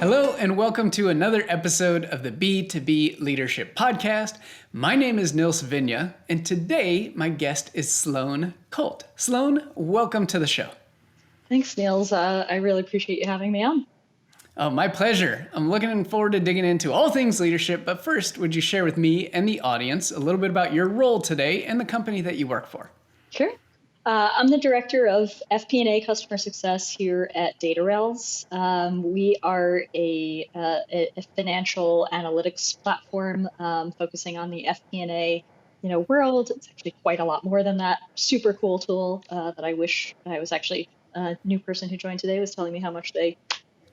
Hello, and welcome to another episode of the B2B Leadership Podcast. My name is Nils Vinje, and today my guest is Sloane Kolt. Sloane, welcome to the show. Thanks, Nils. I really appreciate you having me on. Oh, my pleasure. I'm looking forward to digging into all things leadership, but first, would you share with me and the audience a little bit about your role today and the company that you work for? Sure. I'm the director of FP&A customer success here at DataRails. We are a financial analytics platform focusing on the FP&A world. It's actually quite a lot more than that. Super cool tool that I wish I was actually a new person who joined today was telling me how much they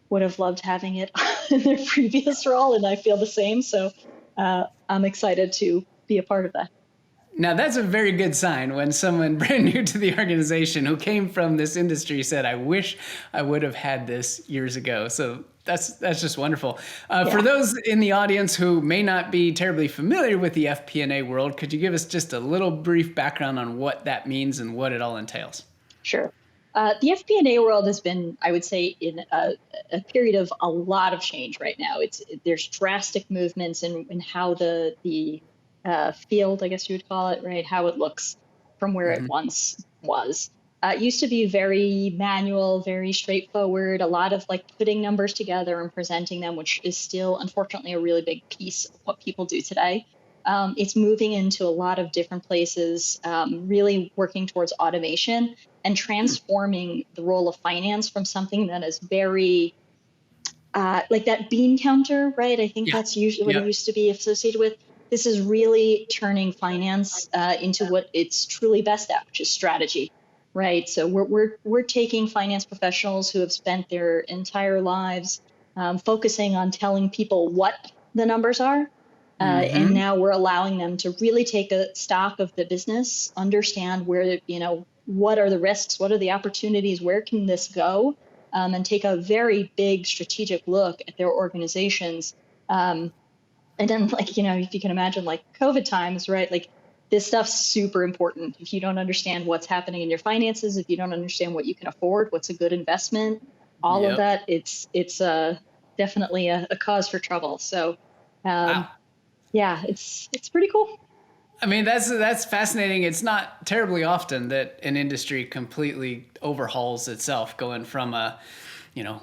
would have loved having it in their previous role, and I feel the same. So I'm excited to be a part of that. Now, that's a very good sign when someone brand new to the organization who came from this industry said, I wish I would have had this years ago. So that's just wonderful. For those in the audience who may not be terribly familiar with the FP&A world, could you give us just a little brief background on what that means and what it all entails? Sure. The FP&A world has been, I would say, in a period of a lot of change right now. There's drastic movements in how the field, I guess you would call it, right? How it looks from where it once was. It used to be very manual, very straightforward, a lot of like putting numbers together and presenting them, which is still, unfortunately, a really big piece of what people do today. It's moving into a lot of different places, really working towards automation and transforming the role of finance from something that is very like that bean counter, right? I think that's usually what it used to be associated with. This is really turning finance into what it's truly best at, which is strategy, right? So we're taking finance professionals who have spent their entire lives focusing on telling people what the numbers are. And now we're allowing them to really take a stock of the business, understand where, what are the risks, what are the opportunities, where can this go, and take a very big strategic look at their organizations. And then, if you can imagine, like COVID times, right? Like this stuff's super important. If you don't understand what's happening in your finances, if you don't understand what you can afford, what's a good investment, all of that, it's definitely a cause for trouble. So, it's pretty cool. I mean, that's fascinating. It's not terribly often that an industry completely overhauls itself, going from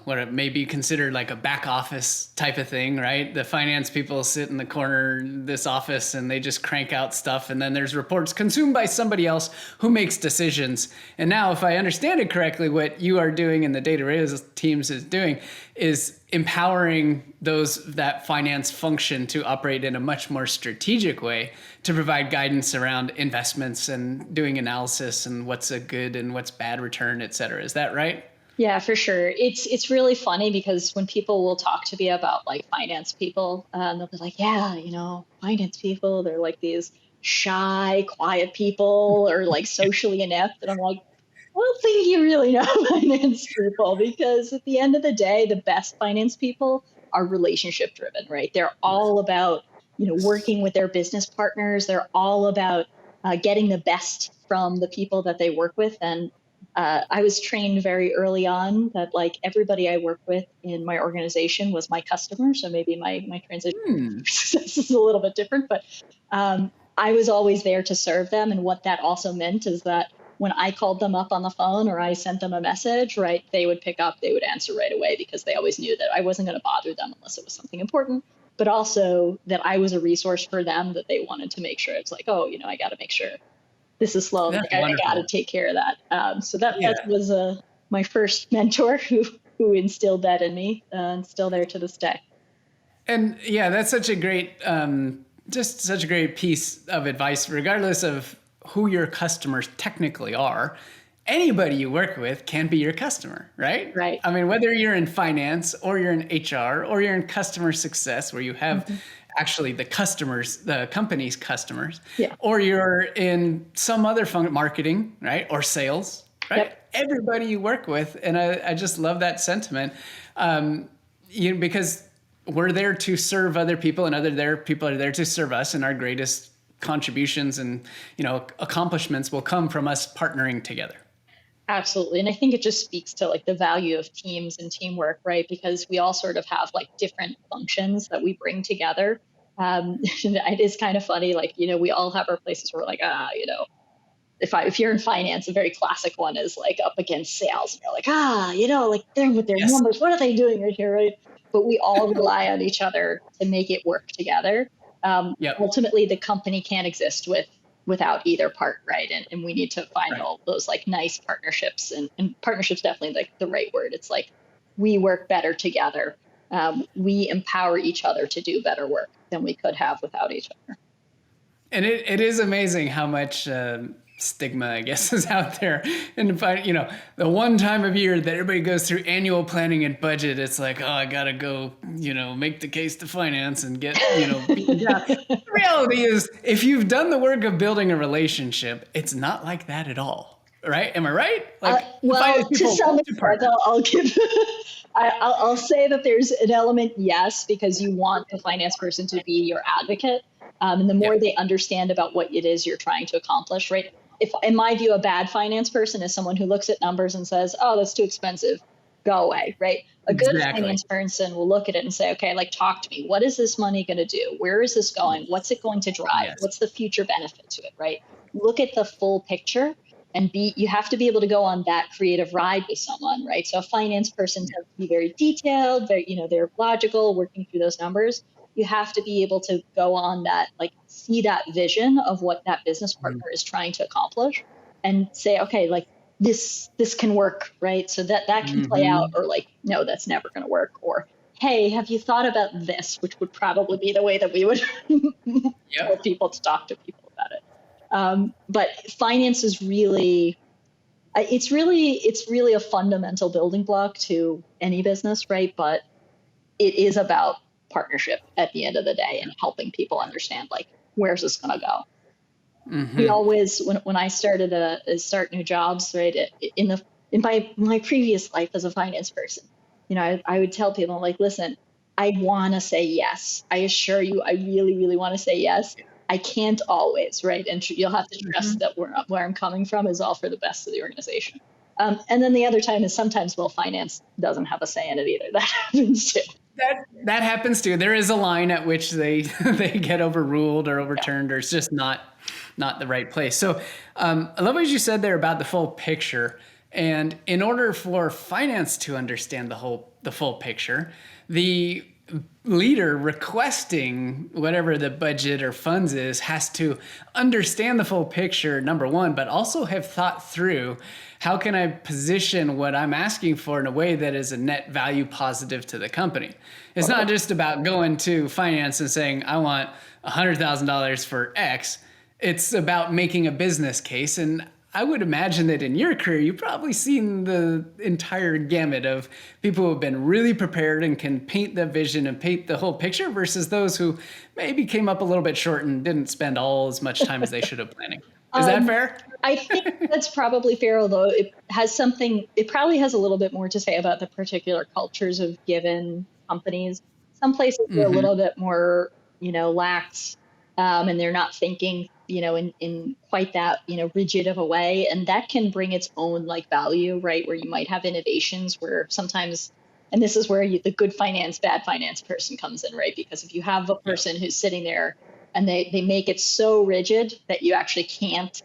what it may be considered like a back office type of thing, right? The finance people sit in the corner of this office and they just crank out stuff. And then there's reports consumed by somebody else who makes decisions. And now, if I understand it correctly, what you are doing and the DataRails teams is doing is empowering that finance function to operate in a much more strategic way to provide guidance around investments and doing analysis and what's a good and what's bad return, et cetera. Is that right? Yeah, for sure. It's really funny because when people will talk to me about like finance people, they'll be like, finance people, they're like these shy, quiet people or like socially inept. And I'm like, I don't think you really know finance people, because at the end of the day, the best finance people are relationship driven, right? They're all about, working with their business partners. They're all about getting the best from the people that they work with. And I was trained very early on that like everybody I work with in my organization was my customer. So maybe my transition success is a little bit different, but I was always there to serve them. And what that also meant is that when I called them up on the phone or I sent them a message, right, they would pick up, they would answer right away, because they always knew that I wasn't going to bother them unless it was something important, but also that I was a resource for them, that they wanted to make sure it's like, I got to make sure this is Sloane. Like, I got to take care of that. So that was my first mentor who instilled that in me, and still there to this day. And that's such a great, just such a great piece of advice, regardless of who your customers technically are. Anybody you work with can be your customer, right? Right. I mean, whether you're in finance or you're in HR or you're in customer success, where you have actually the company's customers, or you're in some other marketing, right? Or sales, right? Yep. Everybody you work with. And I just love that sentiment, because we're there to serve other people, and other people are there to serve us, and our greatest contributions and accomplishments will come from us partnering together. Absolutely. And I think it just speaks to like the value of teams and teamwork, right? Because we all sort of have like different functions that we bring together. It is kind of funny, like, we all have our places where we're like, if you're in finance, a very classic one is like up against sales. And you're like, like they're with their Yes. numbers. What are they doing right here, right? But we all rely on each other to make it work together. Yep. Ultimately, the company can't exist without either part, right? And we need to find Right. all those like nice partnerships, and partnerships definitely like the right word. It's like we work better together. We empower each other to do better work than we could have without each other. And it is amazing how much stigma, I guess, is out there. And if the one time of year that everybody goes through annual planning and budget, it's like, oh, I gotta go, make the case to finance and get, beaten down. The reality is, if you've done the work of building a relationship, it's not like that at all. Right? Am I right? Like, well, to some want to extent, partner. I'll give. I'll say that there's an element, yes, because you want the finance person to be your advocate, and the more Yep. they understand about what it is you're trying to accomplish, right? If, in my view, a bad finance person is someone who looks at numbers and says, "Oh, that's too expensive, go away," right? A good Exactly. finance person will look at it and say, "Okay, like talk to me. What is this money going to do? Where is this going? What's it going to drive? Yes. What's the future benefit to it?" Right? Look at the full picture, and you have to be able to go on that creative ride with someone, right? So a finance person tends to be very detailed, very, they're logical, working through those numbers. You have to be able to go on that, like see that vision of what that business Mhm. partner is trying to accomplish, and say, okay, like this can work, right? So that can play out, Mhm. or like, no, that's never going to work, or hey, have you thought about this? Which would probably be the way that we would tell Yep. people to talk to people about it. But finance is really, it's really a fundamental building block to any business, right? But it is about partnership at the end of the day, and helping people understand like, where's this going to go. We Mhm. always, when I started start new jobs, right, in my previous life as a finance person, I would tell people like, listen, I want to say yes. I assure you, I really, really want to say yes. I can't always, right? And you'll have to trust Mhm. that where I'm coming from is all for the best of the organization. And then the other time is sometimes, well, finance doesn't have a say in it either. That happens too. That happens too. There is a line at which they they get overruled or Yeah. overturned, or it's just not the right place. So I love what you said there about the full picture. And in order for finance to understand the full picture, the leader requesting whatever the budget or funds is has to understand the full picture, number one, but also have thought through how can I position what I'm asking for in a way that is a net value positive to the company. It's not just about going to finance and saying, I want $100,000 for X. It's about making a business case. And I would imagine that in your career, you've probably seen the entire gamut of people who have been really prepared and can paint the vision and paint the whole picture versus those who maybe came up a little bit short and didn't spend all as much time as they should have planning. Is that Um, fair? I think that's probably fair, although it probably has a little bit more to say about the particular cultures of given companies. Some places are a Mm-hmm. little bit more, lax, and they're not thinking, in quite that, rigid of a way. And that can bring its own like value, right? Where you might have innovations where sometimes, and this is where the good finance, bad finance person comes in, right? Because if you have a Yep. person who's sitting there and they make it so rigid that you actually can't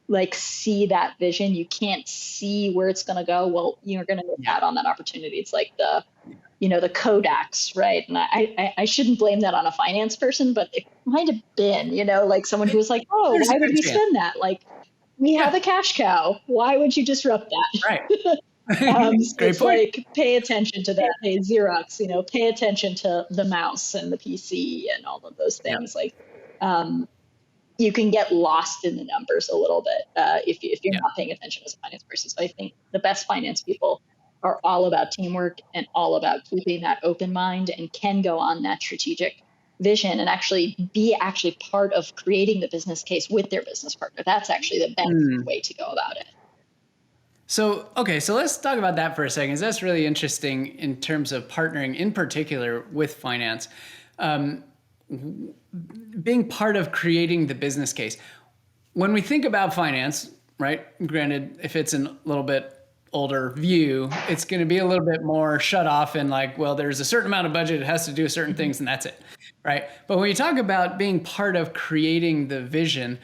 like see that vision, you can't see where it's going to go, well, you're going to miss Yeah. out on that opportunity. It's like the Kodaks, right? And I shouldn't blame that on a finance person, but it might have been, like someone who was like, oh, There's a why would good we chance. spend that? Like, we have Yeah. a cash cow, why would you disrupt Right. that? So Great it's point. like, pay attention to that. Hey, Xerox, pay attention to the mouse and the PC and all of those Yeah. things. Like, um, you can get lost in the numbers a little bit, if you're Yeah. not paying attention as a finance person. So I think the best finance people are all about teamwork and all about keeping that open mind, and can go on that strategic vision and actually be part of creating the business case with their business partner. That's actually the best Mm. way to go about it. So, okay, so let's talk about that for a second, 'cause that's really interesting in terms of partnering, in particular with finance, um, being part of creating the business case. When we think about finance, right? Granted, if it's a little bit older view, it's going to be a little bit more shut off and like, well, there's a certain amount of budget, it has to do certain things, and that's it, right? But when you talk about being part of creating the vision,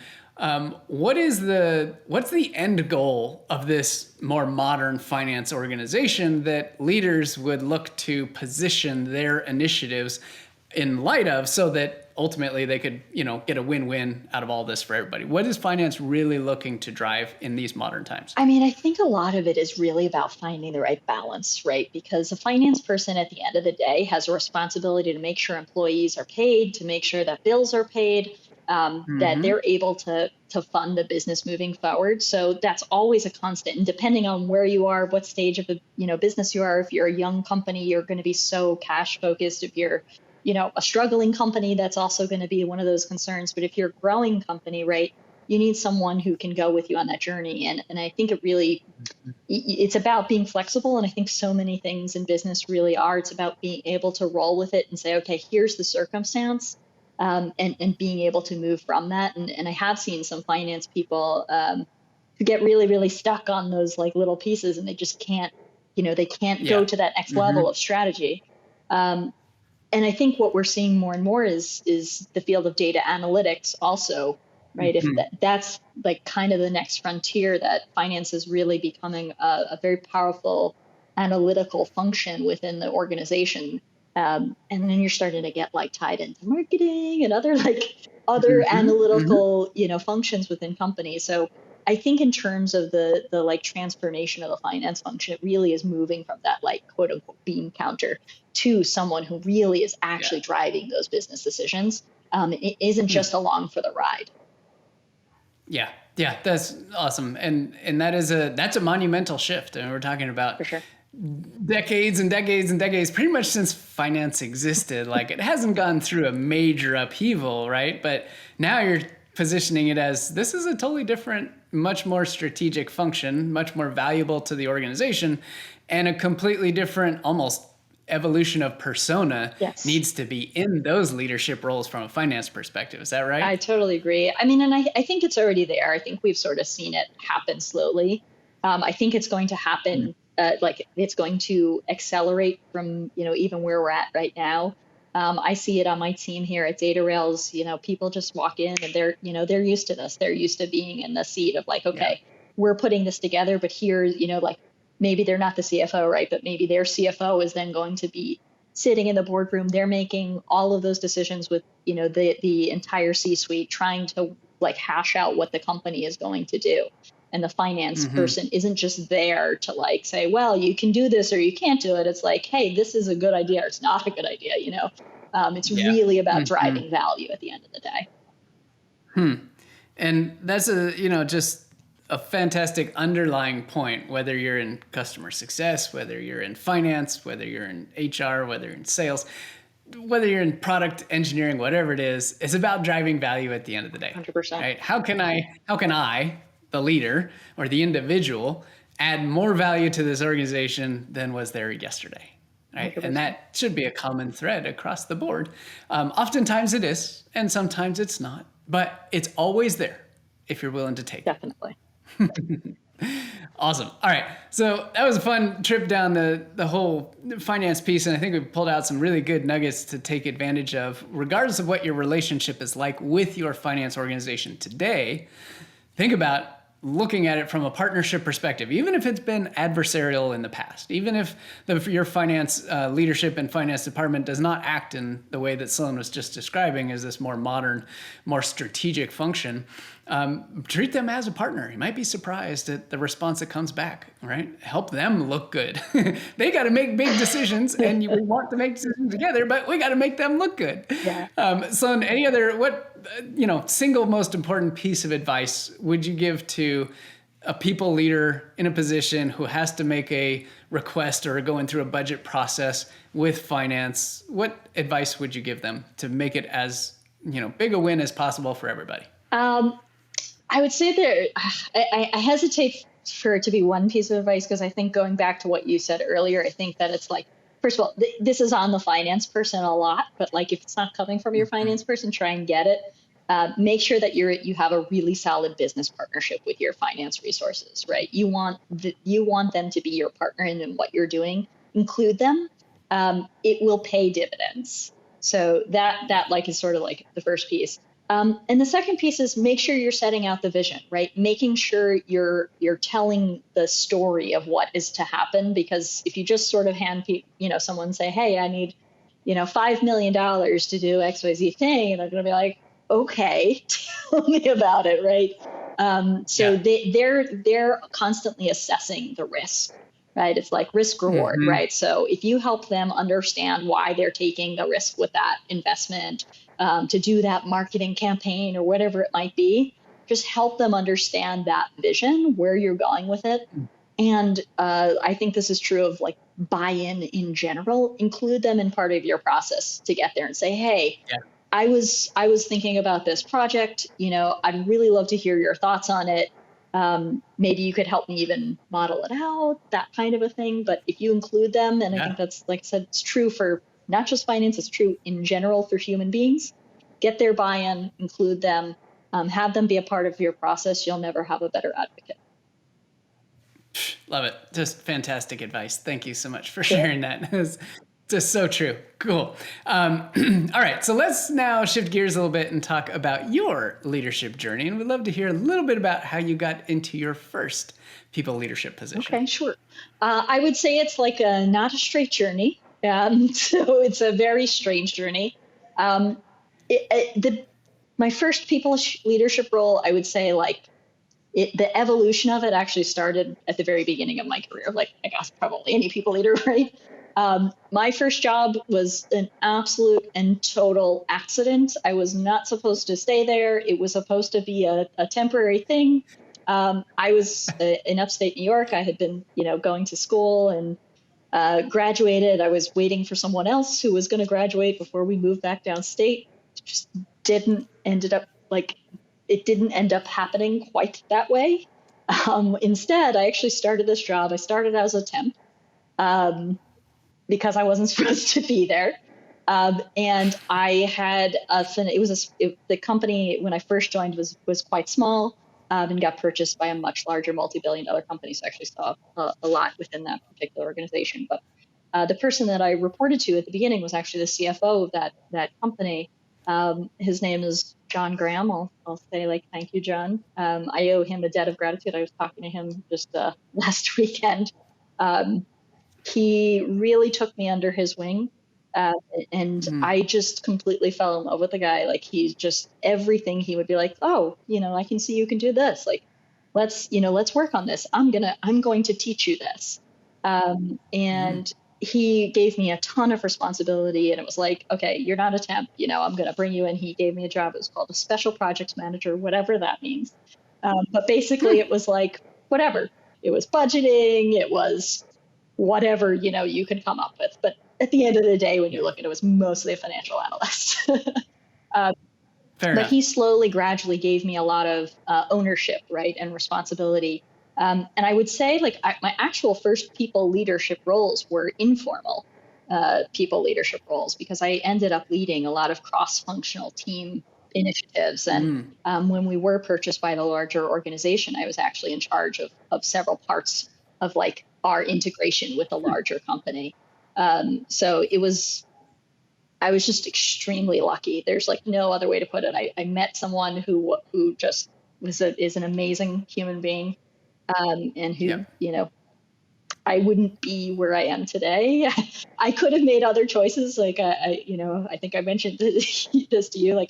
what's the end goal of this more modern finance organization that leaders would look to position their initiatives in light of, so that ultimately they could, get a win-win out of all this for everybody? What is finance really looking to drive in these modern times? I mean, I think a lot of it is really about finding the right balance, right? Because a finance person at the end of the day has a responsibility to make sure employees are paid, to make sure that bills are paid, that they're able to fund the business moving forward. So that's always a constant. And depending on where you are, what stage of the business you are, if you're a young company, you're going to be so cash focused. If you're a struggling company, that's also going to be one of those concerns. But if you're a growing company, right, you need someone who can go with you on that journey. And I think it's about being flexible. And I think so many things in business really are. It's about being able to roll with it and say, okay, here's the circumstance. And being able to move from that. And I have seen some finance people who get really, really stuck on those like little pieces, and they just can't, they can't go to that next level of strategy. And I think what we're seeing more and more is the field of data analytics also, right? If that's like kind of the next frontier, that finance is really becoming a very powerful analytical function within the organization. And then you're starting to get like tied into marketing and other analytical, functions within companies. So I think in terms of the like transformation of the finance function, it really is moving from that like quote unquote bean counter to someone who really is actually driving those business decisions. It isn't just along for the ride. Yeah, that's awesome, and that's a monumental shift, and we're talking about for sure decades and decades and decades, pretty much since finance existed. Like, it hasn't gone through a major upheaval, right? But now you're positioning it as this is a totally different, much more strategic function, much more valuable to the organization, and a completely different, almost evolution of persona needs to be in those leadership roles from a finance perspective. Is that right? I totally agree. I mean, and I think it's already there. I think we've sort of seen it happen slowly. I think it's going to happen, it's going to accelerate from, even where we're at right now. I see it on my team here at DataRails. People just walk in and they're used to this. They're used to being in the seat of like, okay, we're putting this together, but here, maybe they're not the CFO, right? But maybe their CFO is then going to be sitting in the boardroom. They're making all of those decisions with, the entire C-suite, trying to like hash out what the company is going to do. And the finance person isn't just there to like say, well, you can do this or you can't do it. It's like, hey, this is a good idea or it's not a good idea. It's really about driving value at the end of the day. And that's just a fantastic underlying point, whether you're in customer success, whether you're in finance, whether you're in HR, whether you're in sales, whether you're in product engineering, whatever it is, it's about driving value at the end of the day. 100%. Right? How can I, the leader or the individual, add more value to this organization than was there yesterday? Right? 100%. And that should be a common thread across the board. Oftentimes it is, and sometimes it's not, but it's always there if you're willing to take it. Definitely. Awesome. All right. So that was a fun trip down the whole finance piece. And I think we pulled out some really good nuggets to take advantage of, regardless of what your relationship is like with your finance organization today. Think about looking at it from a partnership perspective, even if it's been adversarial in the past, even if your finance leadership and finance department does not act in the way that Sloane was just describing as this more modern, more strategic function, treat them as a partner. You might be surprised at the response that comes back, right? Help them look good. They got to make big decisions and we want to make decisions together, but we got to make them look good. Yeah. Sloane, any other, single most important piece of advice would you give to a people leader in a position who has to make a request or going through a budget process with finance? What advice would you give them to make it as, big a win as possible for everybody? I would say I hesitate for it to be one piece of advice, because I think going back to what you said earlier, I think that it's like, first of all, this is on the finance person a lot, but like if it's not coming from your finance person, try and get it. Make sure that you have a really solid business partnership with your finance resources, right? You want them to be your partner in what you're doing. Include them. It will pay dividends. So that like is sort of like the first piece. And the second piece is make sure you're setting out the vision, right? Making sure you're telling the story of what is to happen, because if you just sort of hand someone say, hey, I need $5 million to do XYZ thing, and they're going to be like, okay, tell me about it, right? So they're constantly assessing the risk, right? It's like risk reward, right? So if you help them understand why they're taking the risk with that investment, to do that marketing campaign or whatever it might be, just help them understand that vision, where you're going with it. And I think this is true of like buy-in in general. Include them in part of your process to get there and say, hey, I was thinking about this project. I'd really love to hear your thoughts on it. Maybe you could help me even model it out, that kind of a thing. But if you include them, and I think that's, like I said, it's true for not just finance, it's true in general for human beings. Get their buy-in, include them, have them be a part of your process. You'll never have a better advocate. Love it. Just fantastic advice. Thank you so much for sharing that. It's just so true. Cool. All right. So let's now shift gears a little bit and talk about your leadership journey. And we'd love to hear a little bit about how you got into your first people leadership position. Okay, sure. I would say it's like not a straight journey. So it's a very strange journey. My first people leadership role, I would say the evolution of it actually started at the very beginning of my career. Like, I guess probably any people leader, right? My first job was an absolute and total accident. I was not supposed to stay there. It was supposed to be a temporary thing. I was in upstate New York. I had been, going to school and graduated. I was waiting for someone else who was going to graduate before we moved back downstate. Just it didn't end up happening quite that way. Instead, I actually started this job. I started as a temp because I wasn't supposed to be there. And I had the company when I first joined was quite small and got purchased by a much larger multi-billion-dollar company. So I actually saw a lot within that particular organization. But the person that I reported to at the beginning was actually the CFO of that company. His name is John Graham. I'll say thank you, John. I owe him a debt of gratitude. I was talking to him just last weekend. He really took me under his wing. And I just completely fell in love with the guy. Like, he's just everything. He would be like, oh, I can see you can do this. Like, let's work on this. I'm going to teach you this. And he gave me a ton of responsibility, and it was like, okay, you're not a temp, I'm going to bring you in. He gave me a job. It was called a special projects manager, whatever that means. But basically it was like, whatever. It was budgeting. It was whatever, you could come up with. But at the end of the day, when you look at it, it was mostly a financial analyst. But he slowly, gradually gave me a lot of ownership, right, and responsibility. And I would say my actual first people leadership roles were informal people leadership roles, because I ended up leading a lot of cross-functional team initiatives. And when we were purchased by the larger organization, I was actually in charge of several parts of our integration with a larger company. So I was just extremely lucky. There's no other way to put it. I met someone who just is an amazing human being. And who, I wouldn't be where I am today. I could have made other choices. I think I mentioned this to you.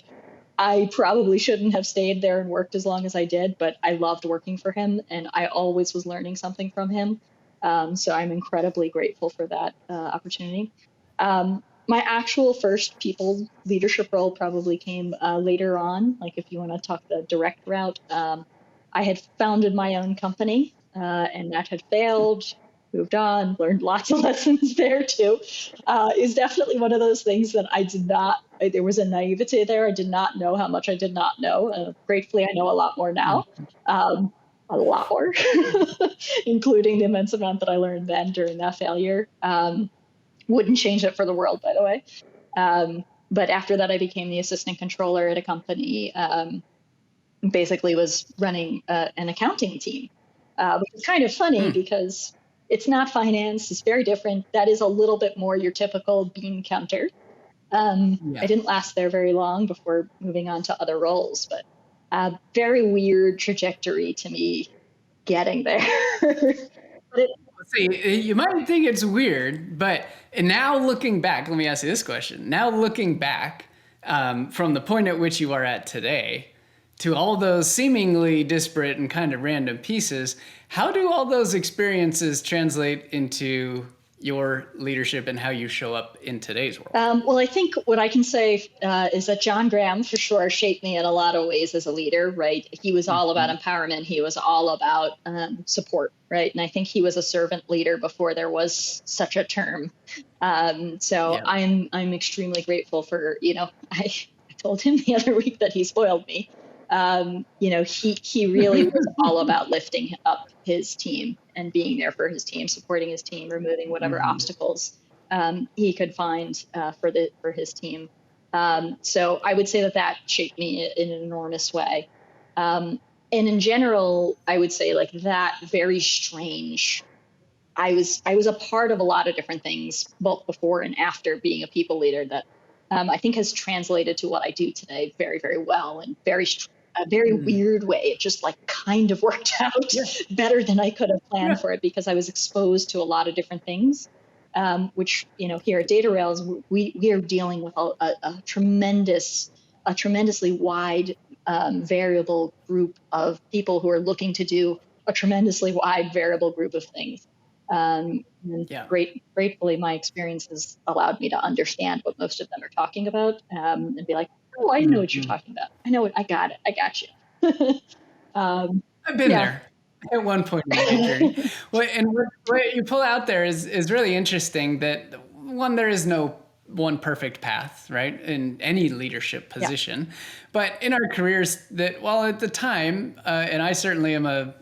I probably shouldn't have stayed there and worked as long as I did, but I loved working for him, and I always was learning something from him. So I'm incredibly grateful for that opportunity. My actual first people leadership role probably came later on. If you want to talk the direct route, I had founded my own company, and that had failed, moved on, learned lots of lessons there too. Is definitely one of those things that I did not, there was a naivety there. I did not know how much I did not know. Gratefully, I know a lot more now, a lot more, including the immense amount that I learned then during that failure. Wouldn't change it for the world, by the way. But after that, I became the assistant controller at a company, basically was running an accounting team, which is kind of funny because it's not finance. It's very different. That is a little bit more your typical bean counter. I didn't last there very long before moving on to other roles, but very weird trajectory to me getting there. See, you might think it's weird, but now looking back, let me ask you this question. Now looking back, from the point at which you are at today to all those seemingly disparate and kind of random pieces, how do all those experiences translate into your leadership and how you show up in today's world? Well, I think what I can say is that John Graham, for sure, shaped me in a lot of ways as a leader, right? He was all about empowerment. He was all about support, right? And I think he was a servant leader before there was such a term. I'm extremely grateful for, I told him the other week that he spoiled me. He really was all about lifting up his team and being there for his team, supporting his team, removing whatever obstacles he could find for his team. So I would say that shaped me in an enormous way. And in general, I would say like that very strange. I was a part of a lot of different things, both before and after being a people leader, that I think has translated to what I do today very, very well, and a very weird way. It just like kind of worked out better than I could have planned for it, because I was exposed to a lot of different things, which, here at DataRails, we are dealing with a tremendously wide variable group of people who are looking to do a tremendously wide variable group of things. Gratefully, my experiences allowed me to understand what most of them are talking about, and be like, oh, I know what you're talking about. I know it. I got it. I got you. I've been there at one point in my journey. And what you pull out there is really interesting. That one, there is no one perfect path, right, in any leadership position. But in our careers, that while at the time, and I certainly am a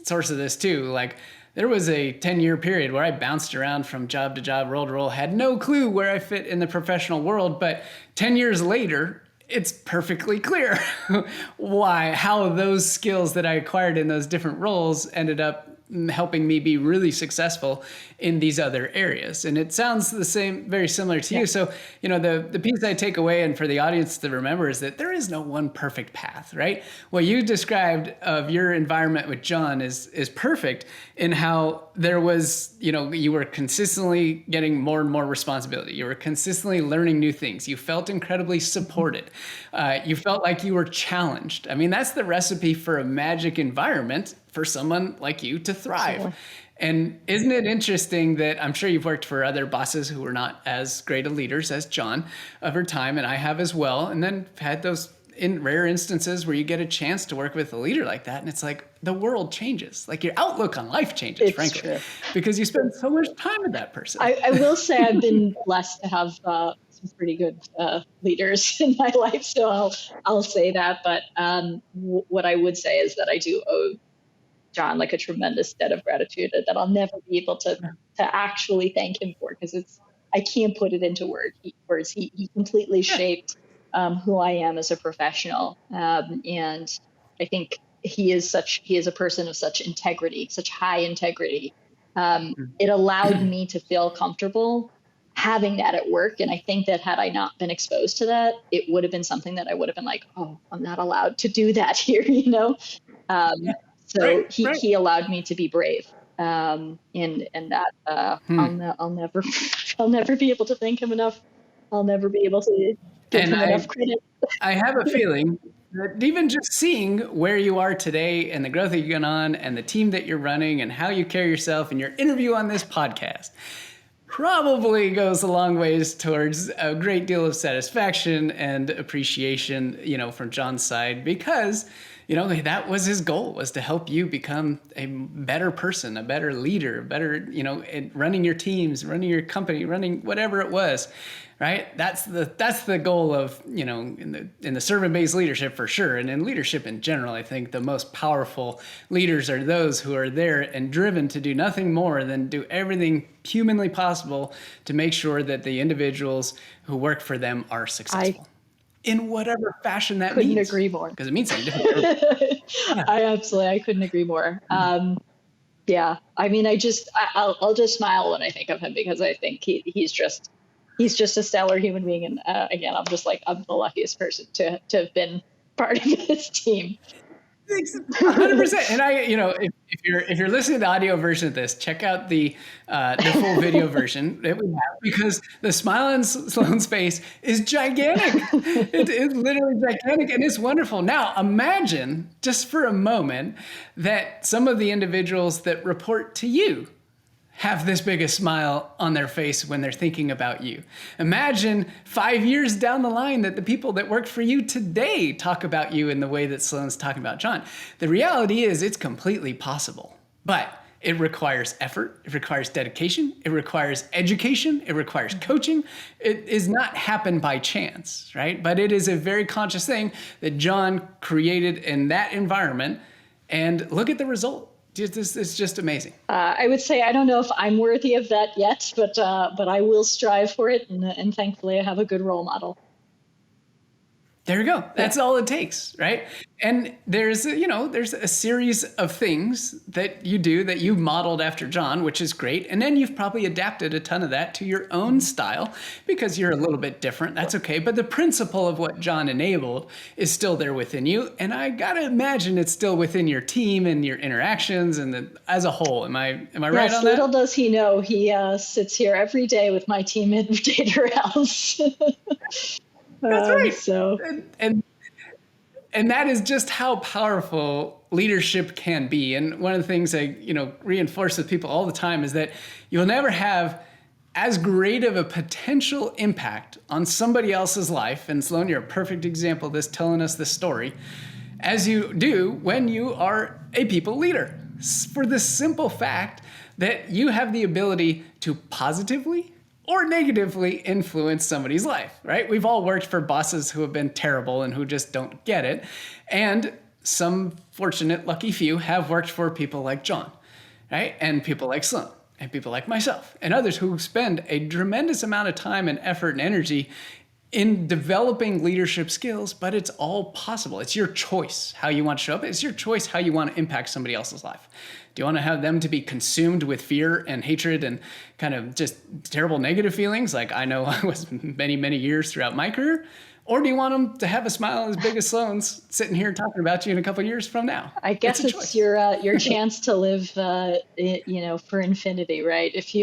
source of this too, like there was a 10-year period where I bounced around from job to job, role to role, had no clue where I fit in the professional world. But 10 years later, it's perfectly clear how those skills that I acquired in those different roles ended up helping me be really successful in these other areas. And it sounds the same, very similar to you. So, the piece I take away, and for the audience to remember, is that there is no one perfect path, right? What you described of your environment with John is perfect in how there was, you were consistently getting more and more responsibility. You were consistently learning new things. You felt incredibly supported. You felt like you were challenged. I mean, that's the recipe for a magic environment for someone like you to thrive. Sure. And isn't it interesting that I'm sure you've worked for other bosses who were not as great of leaders as John over time, and I have as well, and then had those in rare instances where you get a chance to work with a leader like that, and it's like the world changes. Like your outlook on life changes, frankly, because you spend so much time with that person. I will say I've been blessed to have some pretty good leaders in my life, so I'll say that. But what I would say is that I do owe John like a tremendous debt of gratitude that I'll never be able to actually thank him for, because I can't put it into words. He completely shaped who I am as a professional, and I think he is a person of such integrity, such high integrity. It allowed me to feel comfortable having that at work, and I think that had I not been exposed to that, it would have been something that I would have been like, oh, I'm not allowed to do that here, So he allowed me to be brave, and that I'll never be able to thank him enough. I'll never be able to give him enough credit. I have a feeling that even just seeing where you are today and the growth that you've gone on and the team that you're running and how you carry yourself and your interview on this podcast probably goes a long ways towards a great deal of satisfaction and appreciation, from John's side, because that was his goal, was to help you become a better person, a better leader, better, in running your teams, running your company, running whatever it was, right? That's the goal of, in the servant-based leadership for sure. And in leadership in general, I think the most powerful leaders are those who are there and driven to do nothing more than do everything humanly possible to make sure that the individuals who work for them are successful. In whatever fashion that means. Couldn't agree more. Because it means something different. Yeah. I couldn't agree more. Yeah, I mean, I'll just smile when I think of him, because I think he's just a stellar human being. And again, I'm the luckiest person to have been part of his team. 100%. And if you're listening to the audio version of this, check out the full video version that we have, because the smile on Sloane's face is gigantic. It is literally gigantic, and it's wonderful. Now, imagine just for a moment that some of the individuals that report to you have this big a smile on their face when they're thinking about you. Imagine 5 years down the line that the people that work for you today talk about you in the way that Sloane's talking about John. The reality is it's completely possible, but it requires effort. It requires dedication. It requires education. It requires coaching. It is not happen by chance, right? But it is a very conscious thing that John created in that environment, and look at the result. It's just amazing. I would say I don't know if I'm worthy of that yet, but I will strive for it, and thankfully I have a good role model. There you go. That's all it takes, right? And there's a series of things that you do that you modeled after John, which is great. And then you've probably adapted a ton of that to your own style because you're a little bit different. That's okay. But the principle of what John enabled is still there within you. And I got to imagine it's still within your team and your interactions and as a whole. Am I right on that? Little does he know, he sits here every day with my team in DataRails. That's right. So and that is just how powerful leadership can be. And one of the things I reinforce with people all the time is that you'll never have as great of a potential impact on somebody else's life. And Sloane, you're a perfect example of this, telling us this story, as you do when you are a people leader. For the simple fact that you have the ability to positively or negatively influence somebody's life, right? We've all worked for bosses who have been terrible and who just don't get it. And some fortunate, lucky few have worked for people like John, right? And people like Sloane, and people like myself, and others who spend a tremendous amount of time and effort and energy in developing leadership skills, but it's all possible. It's your choice how you want to show up. It's your choice how you want to impact somebody else's life. Do you want to have them to be consumed with fear and hatred and kind of just terrible negative feelings like I know I was many, many years throughout my career? Or do you want them to have a smile as big as Sloane's sitting here talking about you in a couple of years from now? I guess it's your chance to live, for infinity, right? If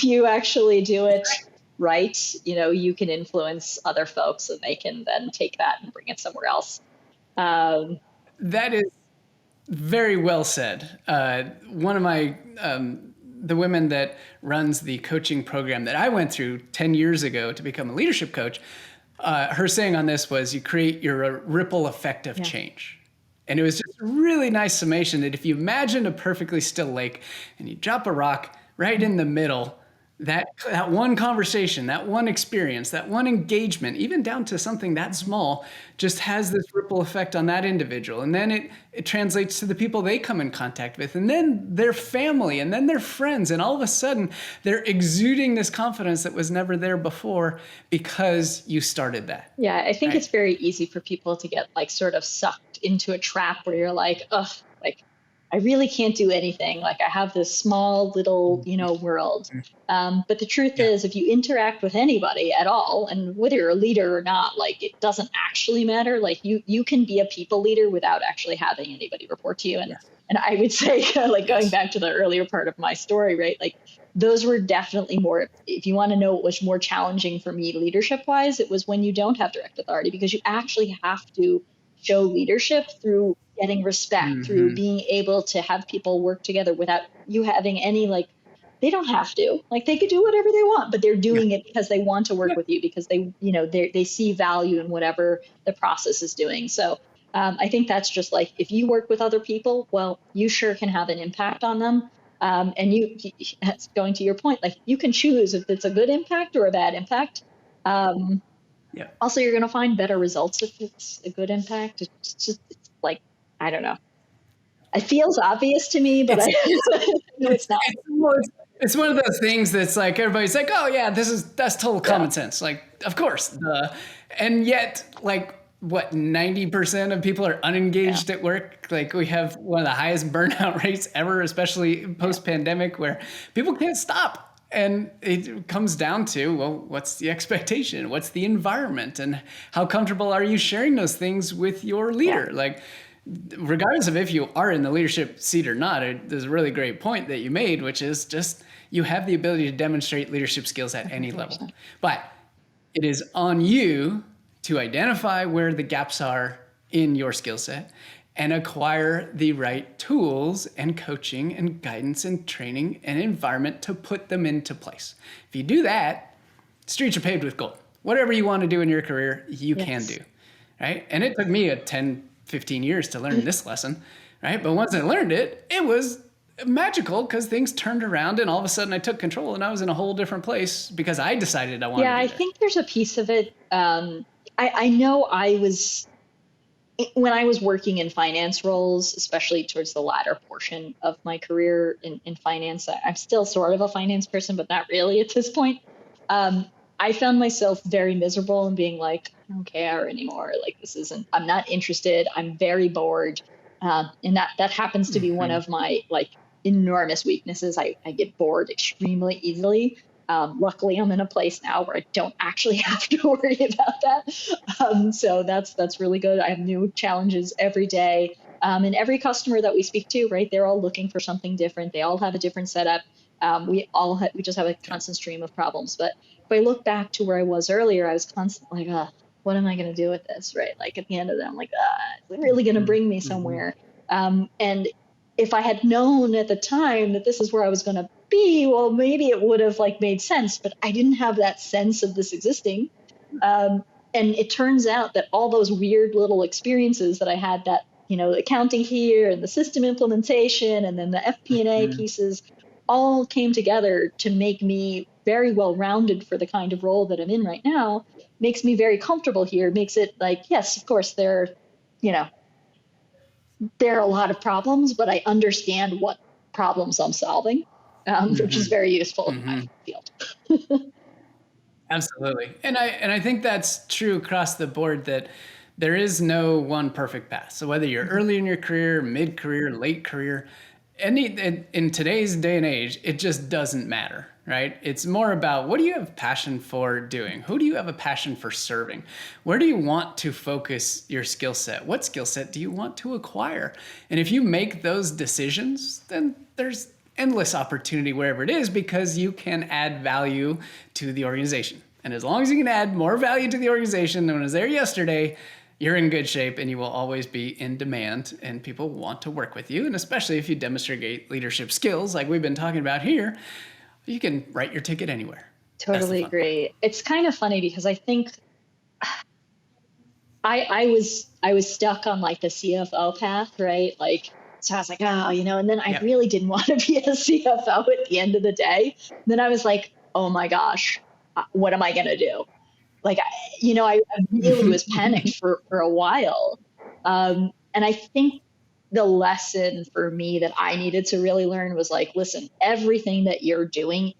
you actually do it right, you can influence other folks and they can then take that and bring it somewhere else. That is very well said. One of my, the women that runs the coaching program that I went through 10 years ago to become a leadership coach, her saying on this was, you create your ripple effect of change. And it was just a really nice summation that if you imagine a perfectly still lake and you drop a rock right in the middle, that one conversation, that one experience, that one engagement, even down to something that small, just has this ripple effect on that individual. And then it translates to the people they come in contact with, and then their family, and then their friends. And all of a sudden, they're exuding this confidence that was never there before because you started that. Yeah, I think it's very easy for people to get sort of sucked into a trap where you're like, ugh, I really can't do anything. I have this small little, world. But the truth is, if you interact with anybody at all, and whether you're a leader or not, it doesn't actually matter. You can be a people leader without actually having anybody report to you. And I would say, going back to the earlier part of my story, right? Those were definitely more, if you want to know what was more challenging for me leadership wise, it was when you don't have direct authority, because you actually have to show leadership through getting respect, through being able to have people work together without you having any, they don't have to, they could do whatever they want, but they're doing it because they want to work with you, because they see value in whatever the process is doing. So I think that's just like, if you work with other people, well, you sure can have an impact on them. And that's going to your point, like you can choose if it's a good impact or a bad impact. Yeah. Also, you're going to find better results if it's a good impact. It's like, I don't know. It feels obvious to me, but It's no, it's not. it's one of those things that's like everybody's like, oh yeah, that's total common sense. Like, of course, and yet like what 90% of people are unengaged at work. Like we have one of the highest burnout rates ever, especially post pandemic, where people can't stop. And it comes down to, well, what's the expectation? What's the environment? And how comfortable are you sharing those things with your leader? Like, regardless of if you are in the leadership seat or not, there's a really great point that you made, which is just you have the ability to demonstrate leadership skills at any level. But it is on you to identify where the gaps are in your skill set and acquire the right tools and coaching and guidance and training and environment to put them into place. If you do that, streets are paved with gold. Whatever you want to do in your career, you can do, right? And it took me 10-15 years to learn this lesson, right? But once I learned it, it was magical because things turned around and all of a sudden I took control and I was in a whole different place because I decided I wanted to be there. I think there's a piece of it. I know when I was working in finance roles, especially towards the latter portion of my career in finance, I'm still sort of a finance person, but not really at this point. I found myself very miserable and being like, I don't care anymore. Like, I'm not interested. I'm very bored. And that happens to be one of my like enormous weaknesses. I get bored extremely easily. Luckily, I'm in a place now where I don't actually have to worry about that. So that's really good. I have new challenges every day. And every customer that we speak to, right, they're all looking for something different. They all have a different setup. We just have a constant stream of problems. But if I look back to where I was earlier, I was constantly like, what am I going to do with this, right? Like at the end of it, I'm like, is it really going to bring me somewhere? And if I had known at the time that this is where I was going to be, well, maybe it would have like made sense, but I didn't have that sense of this existing. And it turns out that all those weird little experiences that I had, that, accounting here and the system implementation and then the FP&A pieces all came together to make me very well-rounded for the kind of role that I'm in right now, makes me very comfortable here, makes it like, yes, of course, there are a lot of problems, but I understand what problems I'm solving, which is very useful in my field. Absolutely. And I think that's true across the board, that there is no one perfect path. So whether you're early in your career, mid-career, late career, in today's day and age, it just doesn't matter, right? It's more about, what do you have passion for doing? Who do you have a passion for serving? Where do you want to focus your skill set? What skill set do you want to acquire? And if you make those decisions, then there's endless opportunity wherever it is, because you can add value to the organization. And as long as you can add more value to the organization than was there yesterday, you're in good shape and you will always be in demand and people want to work with you. And especially if you demonstrate leadership skills like we've been talking about here, you can write your ticket anywhere. Totally agree. It's kind of funny because I think I was stuck on like the CFO path, right? Like, so I was like, and then I really didn't want to be a CFO at the end of the day. And then I was like, oh my gosh, what am I going to do? Like, I really was panicked for a while. And I think the lesson for me that I needed to really learn was like, listen, everything that you're doing,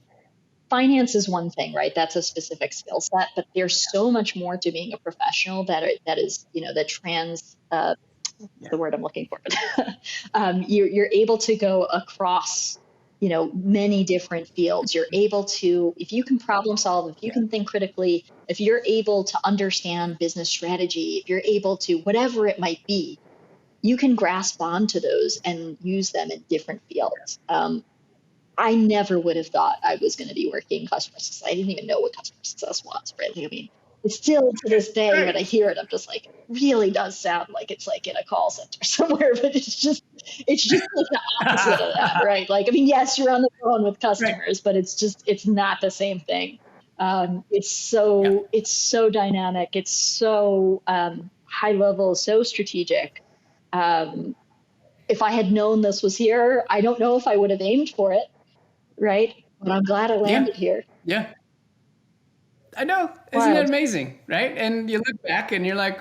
finance is one thing, right? That's a specific skill set, but there's so much more to being a professional that is, the word I'm looking for. You're able to go across, many different fields. You're able to, if you can problem solve, if you can think critically, if you're able to understand business strategy, if you're able to, whatever it might be, you can grasp onto those and use them in different fields. I never would have thought I was going to be working in customer success. I didn't even know what customer success was, right? I mean, it's still to this day when I hear it, I'm just like, really does sound like it's like in a call center somewhere, but it's just like the opposite of that, right? Like, I mean, yes, you're on the phone with customers, but it's not the same thing. It's so dynamic. It's so high level, so strategic. If I had known this was here, I don't know if I would have aimed for it, right? But I'm glad I landed here. Yeah. I know. Isn't it Wild. amazing? Right? And you look back and you're like,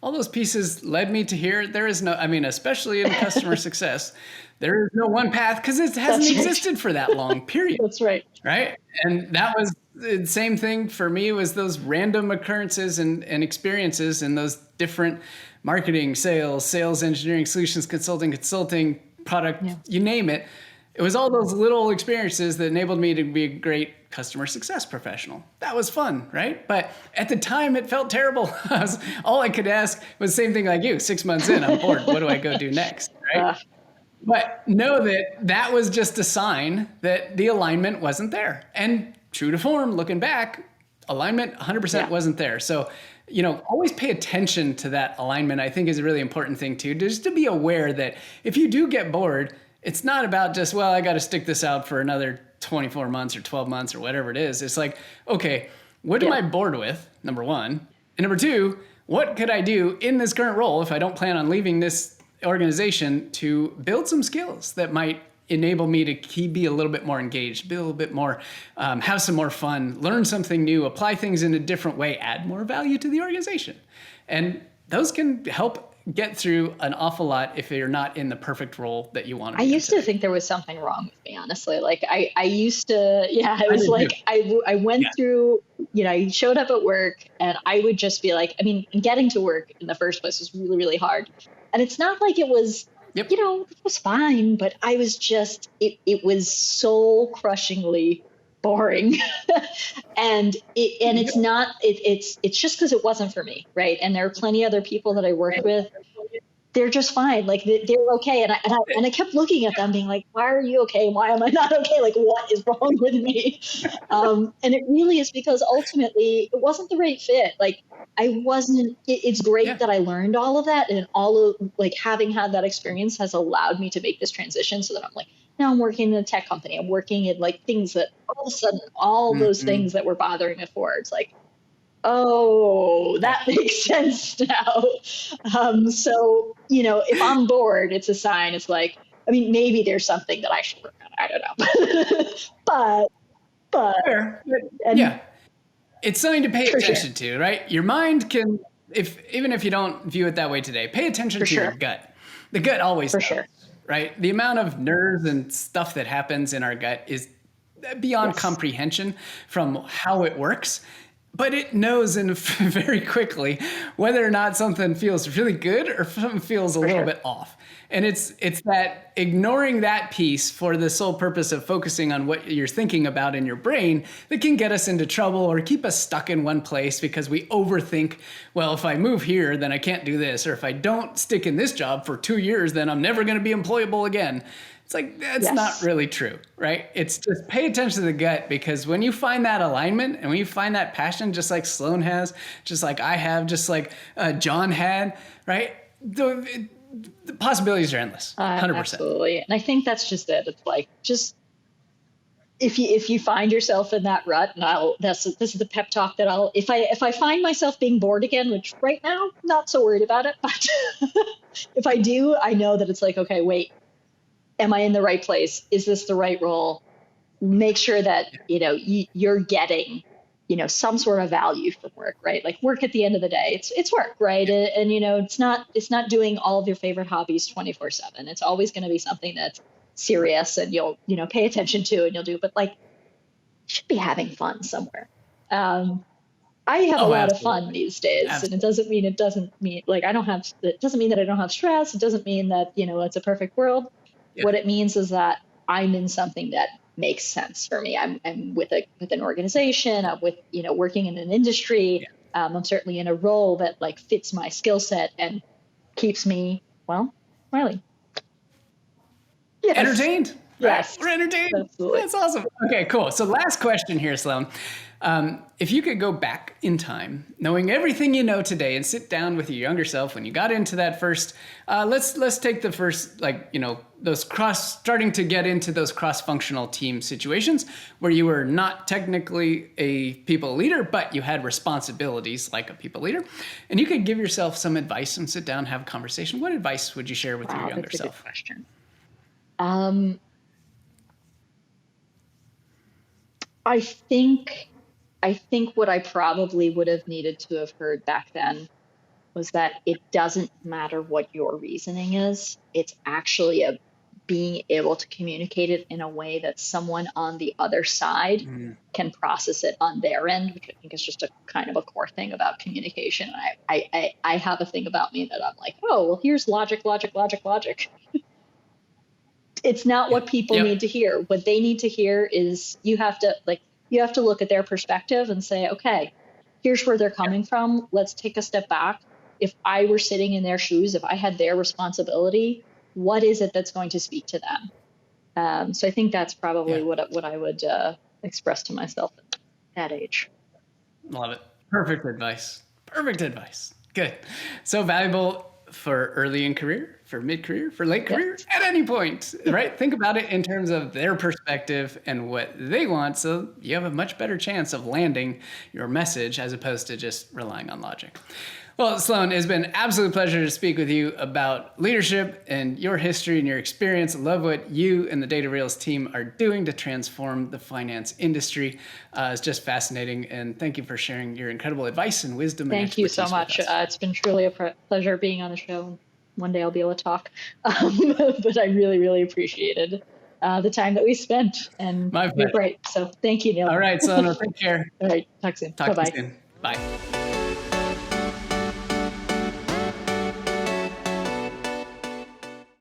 all those pieces led me to here. There is no, I mean, especially in customer success, there is no one path because it hasn't existed for that long period. That's right. Right. And that was the same thing for me, was those random occurrences and experiences in those different marketing, sales engineering, solutions, consulting, product, you name it. It was all those little experiences that enabled me to be a great customer success professional. That was fun, right? But at the time, it felt terrible. All I could ask was the same thing like you. 6 months in, I'm bored. What do I go do next, right? But know that that was just a sign that the alignment wasn't there. And true to form, looking back, alignment 100% wasn't there. So, always pay attention to that alignment, I think, is a really important thing too, just to be aware that if you do get bored, it's not about just, well, I got to stick this out for another 24 months or 12 months or whatever it is. It's like, okay, what am I bored with? Number one. And number two, what could I do in this current role if I don't plan on leaving this organization to build some skills that might enable me to be a little bit more engaged, be a little bit more, have some more fun, learn something new, apply things in a different way, add more value to the organization. And those can help get through an awful lot if you're not in the perfect role that you want to be. I used to think there was something wrong with me, honestly. Like I used to, I was like, I went through, I showed up at work and I would just be like, I mean, getting to work in the first place was really, really hard. And it's not like it was, it was fine, but I was just, it was soul crushingly boring. and it's not, it's just because it wasn't for me. Right. And there are plenty of other people that I worked with. They're just fine. Like they're okay. And I kept looking at them being like, why are you okay? Why am I not okay? Like, what is wrong with me? And it really is because ultimately it wasn't the right fit. Like I wasn't, it's great that I learned all of that. And all of like having had that experience has allowed me to make this transition so that I'm like, now I'm working in a tech company. I'm working in like things that all of a sudden, all those things that were bothering me before, it's like, oh, that makes sense now. So, if I'm bored, it's a sign. It's like, I mean, maybe there's something that I should work on. I don't know. but it's something to pay attention to, right? Your mind can, even if you don't view it that way today, pay attention to your gut. The gut always knows, right? The amount of nerves and stuff that happens in our gut is beyond comprehension from how it works. But it knows very quickly whether or not something feels really good or something feels a little bit off. And it's that ignoring that piece for the sole purpose of focusing on what you're thinking about in your brain that can get us into trouble or keep us stuck in one place because we overthink, well, if I move here, then I can't do this. Or if I don't stick in this job for 2 years, then I'm never going to be employable again. It's like, that's not really true, right? It's just pay attention to the gut, because when you find that alignment and when you find that passion, just like Sloane has, just like I have, just like John had, right? The possibilities are endless, 100%. Absolutely. And I think that's just it. It's like, just if you find yourself in that rut, and this is the pep talk that if I find myself being bored again, which right now, not so worried about it, but if I do, I know that it's like, okay, wait, am I in the right place? Is this the right role? Make sure that, you're getting, some sort of value from work, right? Like work at the end of the day, it's work, right? And, it's not doing all of your favorite hobbies 24/7. It's always going to be something that's serious and you'll, pay attention to and you'll do, but like, you should be having fun somewhere. I have a lot of fun these days, and it doesn't mean that I don't have stress. It doesn't mean that, it's a perfect world. Yeah. What it means is that I'm in something that makes sense for me. I'm with an organization. I'm with, working in an industry. Yeah. I'm certainly in a role that like fits my skill set and keeps me, well, smiling. Yes. Entertained. Yes. We're entertained. Absolutely. That's awesome. Okay, cool. So last question here, Sloane. If you could go back in time, knowing everything you know today, and sit down with your younger self when you got into that first, let's take the first, starting to get into those cross-functional team situations where you were not technically a people leader, but you had responsibilities like a people leader, and you could give yourself some advice and sit down and have a conversation. What advice would you share with your younger That's a self? good question. I think what I probably would have needed to have heard back then was that it doesn't matter what your reasoning is. It's actually being able to communicate it in a way that someone on the other side can process it on their end, which I think is just a kind of a core thing about communication. I have a thing about me that I'm like, oh, well, here's logic. It's not what people need to hear. What they need to hear is you have to look at their perspective and say, okay, here's where they're coming from. Let's take a step back. If I were sitting in their shoes, if I had their responsibility, what is it that's going to speak to them? So I think that's probably what I would express to myself at that age. Love it. Perfect advice. Good. So valuable for early in career, for mid-career, for late career, at any point, right? Think about it in terms of their perspective and what they want, so you have a much better chance of landing your message as opposed to just relying on logic. Well, Sloane, it's been an absolute pleasure to speak with you about leadership and your history and your experience. I love what you and the DataRails team are doing to transform the finance industry. It's just fascinating, and thank you for sharing your incredible advice and wisdom. Thank you so much. It's been truly a pleasure being on the show. One day I'll be able to talk, but I really, really appreciated the time that we spent, and you're great. So thank you, Neil. All right, Sloane, take care. All right, talk soon. Talk Bye-bye. to you soon. Bye.